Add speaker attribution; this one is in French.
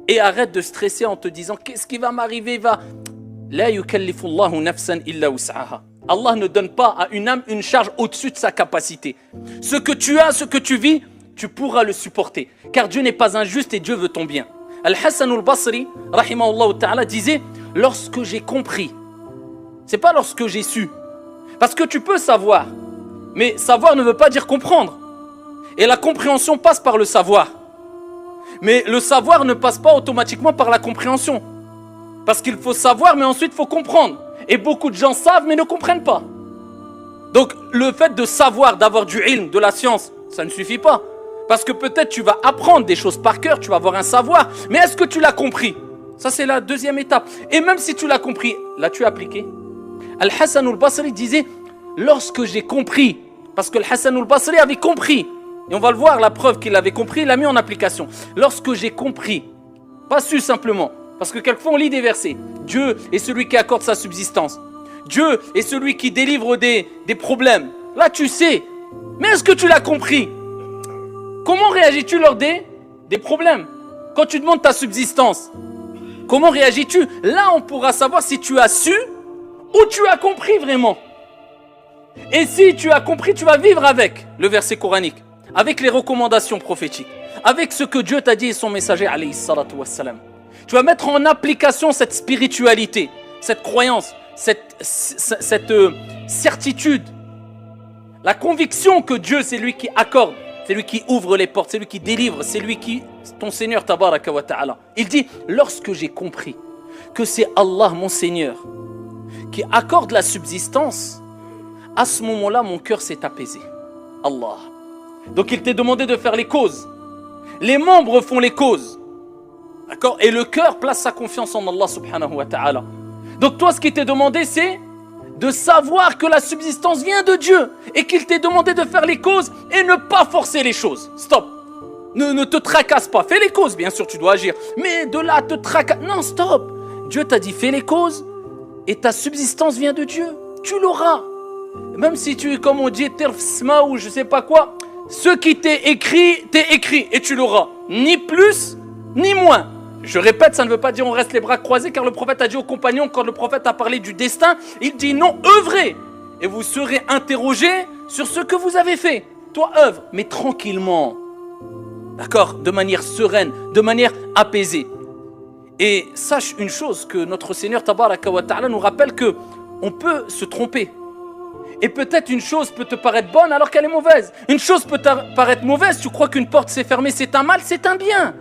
Speaker 1: Et arrête de stresser en te disant qu'est-ce qui va m'arriver, La yukallifu Allahu nafsan illa wus'aha. Allah ne donne pas à une âme une charge au-dessus de sa capacité. Ce que tu as, ce que tu vis, tu pourras le supporter. Car Dieu n'est pas injuste et Dieu veut ton bien. Al-Hassan al-Basri, rahimahullah ta'ala, disait « Lorsque j'ai compris », c'est pas lorsque j'ai su. Parce que tu peux savoir, mais savoir ne veut pas dire comprendre. Et la compréhension passe par le savoir. Mais le savoir ne passe pas automatiquement par la compréhension. Parce qu'il faut savoir, mais ensuite il faut comprendre. Et beaucoup de gens savent, mais ne comprennent pas. Donc le fait de savoir, d'avoir du ilm, de la science, ça ne suffit pas. Parce que peut-être tu vas apprendre des choses par cœur, tu vas avoir un savoir. Mais est-ce que tu l'as compris? Ça c'est la deuxième étape. Et même si tu l'as compris, l'as-tu appliqué? Al-Hassan al-Basri disait, lorsque j'ai compris, parce que Al-Hassan al-Basri avait compris, et on va le voir, la preuve qu'il avait compris, il l'a mis en application. Lorsque j'ai compris, pas su simplement, parce que quelquefois on lit des versets, Dieu est celui qui accorde sa subsistance. Dieu est celui qui délivre des problèmes. Là tu sais, mais est-ce que tu l'as compris? Comment réagis-tu lors des problèmes? Quand tu demandes ta subsistance, comment réagis-tu? Là on pourra savoir si tu as su ou tu as compris vraiment. Et si tu as compris, tu vas vivre avec le verset coranique, avec les recommandations prophétiques, avec ce que Dieu t'a dit et son messager alayhi salatu wassalam. Tu vas mettre en application cette spiritualité, cette croyance, cette certitude, la conviction que Dieu c'est lui qui accorde, c'est lui qui ouvre les portes, c'est lui qui délivre, c'est lui qui, ton Seigneur tabaraka wa ta'ala. Il dit, lorsque j'ai compris que c'est Allah mon Seigneur qui accorde la subsistance, à ce moment-là mon cœur s'est apaisé. Allah. Donc il t'est demandé de faire les causes. Les membres font les causes. D'accord? Et le cœur place sa confiance en Allah subhanahu wa ta'ala. Donc toi ce qui t'est demandé c'est de savoir que la subsistance vient de Dieu et qu'il t'est demandé de faire les causes et ne pas forcer les choses. Stop. Ne te tracasse pas. Fais les causes, bien sûr tu dois agir. Mais de là te tracasse. Non, stop. Dieu t'a dit fais les causes et ta subsistance vient de Dieu. Tu l'auras. Même si tu es comme on dit terfsma ou je sais pas quoi. Ce qui t'est écrit et tu l'auras. Ni plus ni moins. Je répète, ça ne veut pas dire on reste les bras croisés, car le prophète a dit aux compagnons, quand le prophète a parlé du destin, il dit non, œuvrez et vous serez interrogés sur ce que vous avez fait. Toi œuvre, mais tranquillement, d'accord, de manière sereine, de manière apaisée. Et sache une chose, que notre Seigneur tabaraka wa ta'ala nous rappelle que on peut se tromper. Et peut-être une chose peut te paraître bonne alors qu'elle est mauvaise. Une chose peut te paraître mauvaise, tu crois qu'une porte s'est fermée, c'est un mal, c'est un bien.